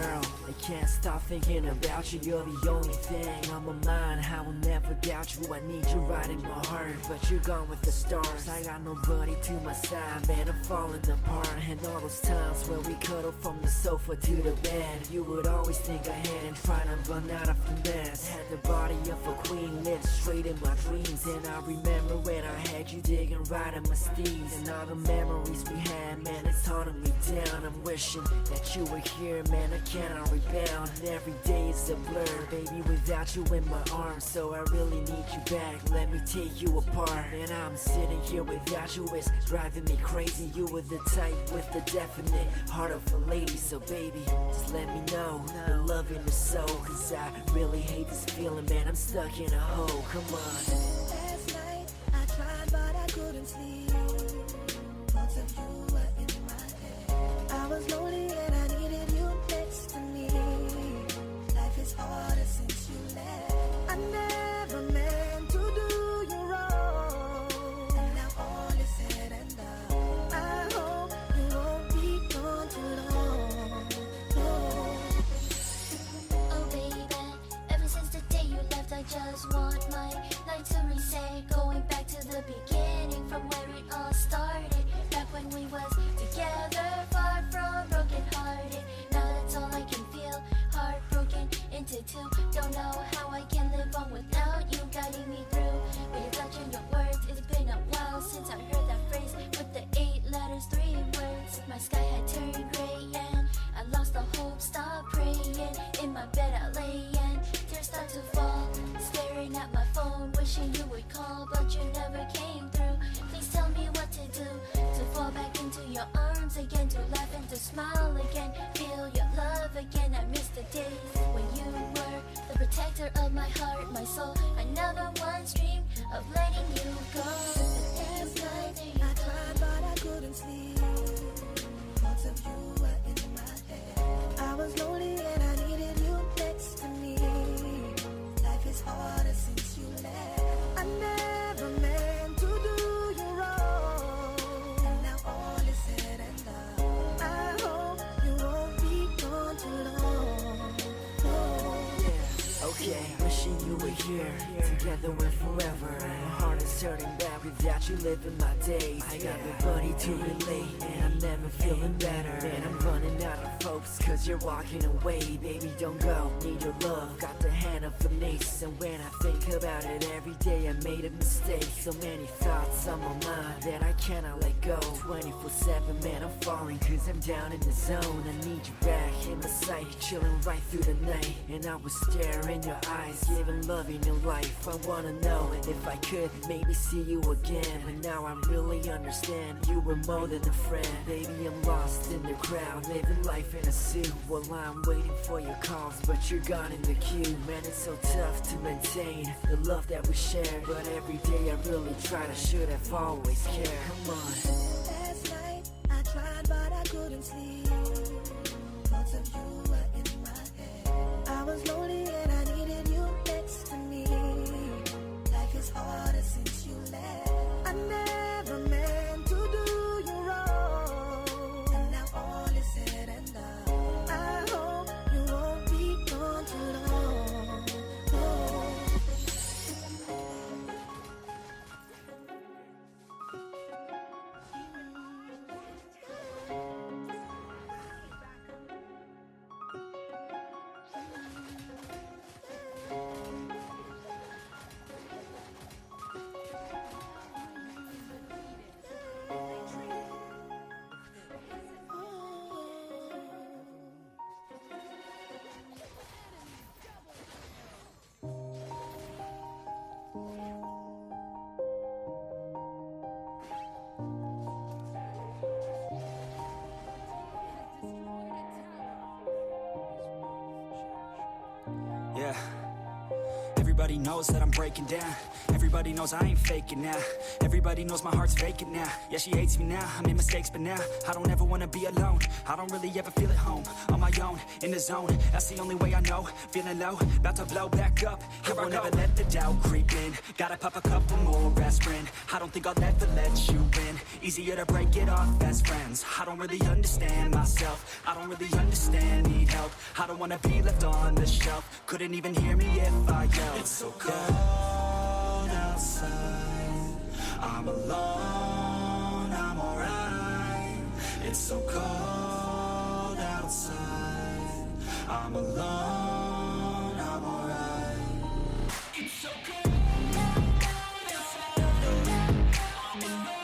girl, I can't stop thinking about you. You're the only thing on my mind. I will never doubt you. I need you right in my heart, but you're gone with the stars. I got nobody to my side, man. I'm falling apart. And all those times where we cuddle from the sofa to the bed, you would always think ahead and try to run out of the mess. Had the body of a queen, lived straight in my dreams. And I remember when I had you digging right in my steeds. And all the memories we had, man, it's haunting me down. I'm wishing that you were here, man, I cannot rebound. And every day is a blur, baby, without you in my arms. So I really need you back, let me take you apart. And I'm sitting here without you, it's driving me crazy. You were the type with the definite heart of a lady. So baby, just let me know the love in your soul. Cause I really hate this feeling, man, I'm stuck in a hole. Come on. Last night I tried but I couldn't sleep. Thoughts of you were in my head. I was lonely and I needed you next to me. Life is harder since you left. I never meant to do you wrong. And now all is said and done. I hope you won't be gone too long. Oh baby, ever since the day you left, I just want my life to reset. Going back to the beginning, from where it all started. Back when we was together, far from broken hearted. Now that's all I can feel, heartbroken into two. Don't know how I can live on without you guiding me through. But your touch and your words, it's been a while since I heard that phrase with the 8 letters, 3 words. My sky had turned gray and I lost the hope, stopped praying. In my bed I lay and tears start to fall. Staring at my phone, wishing you would call, but you never came through. Please tell me what to do to fall back into your arms again, to laugh and to smile again, feel your love again. I miss the days when you were the protector of my heart, my soul. I never once dreamed of letting you go. Last night I tried but I couldn't sleep. Thoughts of you were in my head. I was lonely and I needed you next to me. Life is harder since you left. I never meant to do you wrong. And now all is said and done. I hope you won't be gone too long. Okay, wishing you were here, together and forever. My heart is hurting bad without you living my days. I got nobody to relate, and I'm never feeling better. And I'm running out of hopes, cause you're walking away. Baby, don't go, need your love, got the hand of an ace. And when I think about it every day, I made a mistake. So many thoughts on my mind that I cannot let go. 24/7, man, I'm falling, cause I'm down in the zone. I need you back in the sight, chilling right through the night. And I would stare in your eyes, giving love in your life. I wanna know if I could maybe see you again. But now I really understand, you were more than a friend. Baby, I'm lost in the crowd, living life in a suit. Well, I'm waiting for your calls, but you're gone in the queue. Man, it's so tough to maintain the love that we share. But every day I really try to, should have always cared. Come on. Last night I tried but I couldn't sleep. Thoughts of you were in my head. I was lonely and I needed you next to me. Life is harder since you left. I never meant to do you wrong. And now all is said and done. I hope you won't be gone too long. Yeah. Everybody knows that I'm breaking down. Everybody knows I ain't faking now. Everybody knows my heart's vacant now. Yeah, she hates me now. I made mistakes, but now I don't ever wanna be alone. I don't really ever feel at home. On my own, in the zone. That's the only way I know. Feeling low, about to blow back up. I won't ever let the doubt creep in. Gotta pop a couple more aspirin. I don't think I'll ever let you in. Easier to break it off best friends. I don't really understand myself. myself. I don't really understand, need help. I don't wanna be left on the shelf. Couldn't even hear me if I yelled. It's so cold outside. I'm alone, I'm alright. It's so cold outside. I'm alone, I'm alright. It's so cold outside. I'm alone.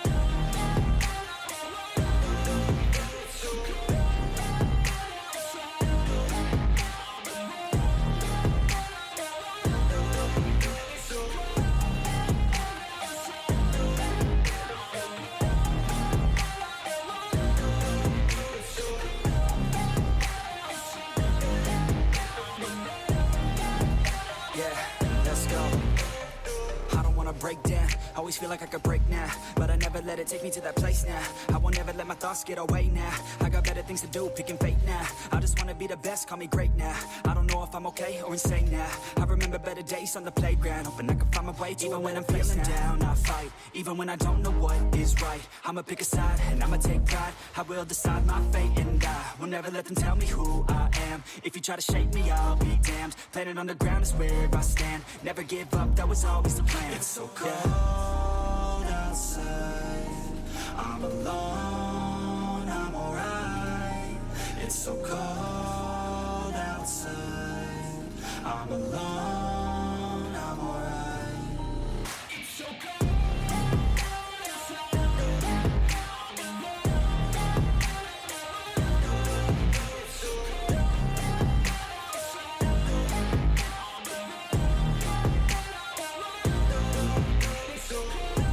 Break down, always feel like I could break now, but I never let it take me to that place now. I won't ever let my thoughts get away now. I got better things to do, picking fate now. I just wanna be the best, call me great now. I don't know if I'm okay or insane now. I remember better days on the playground, hoping I can find my way even when I'm feeling down. I fight, even when I don't know what is right. I'ma pick a side and I'ma take pride. I will decide my fate and I will never let them tell me who I am. If you try to shake me, I'll be damned. Planet on the ground is where I stand. Never give up, that was always the plan. It's so cold outside. I'm alone, I'm alright. It's so cold outside. I'm alone, I'm alright. It's so cold outside. I'm alone. It's so cold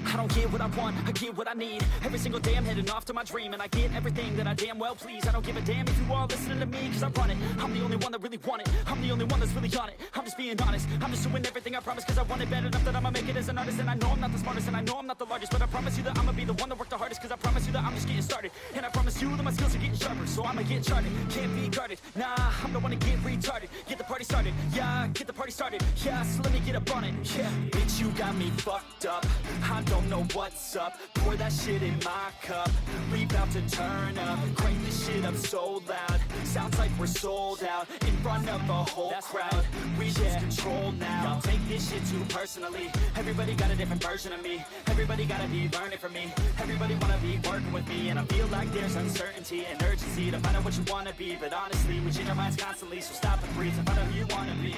I don't get what I want, I get what I need. Every single day I'm heading off to my dream, and I get everything that I damn well please. I don't give a damn if you all listening to me, cause I run it. I'm the only one that really want it, I'm the only one that's really on it. I'm just being honest, I'm just doing everything I promise, cause I want it bad enough that I'ma make it as an artist. And I know I'm not the smartest, and I know I'm not the largest, but I promise you that I'ma be the one that worked the hardest, cause I promise you that I'm just getting started. And I promise you that my skills are getting sharper, so I'ma get charted. Can't be guarded, nah, I'm the one to get retarded. Get the party started, yeah, get the party started, yeah, so let me get up on it, yeah. Bitch, you got me fucked up, I don't know what's up. Pour that shit in my cup, we bout to turn up. Crank this shit up so loud, sounds like we're sold out. In front of a whole crowd, we lose control now. I'll take this shit too personally. Everybody got a different version of me, everybody gotta be learning from me. Everybody wanna be working with me, and I feel like there's uncertainty and urgency to find out what you wanna be. But honestly, we change our minds constantly, so stop and breathe and find out who you wanna be.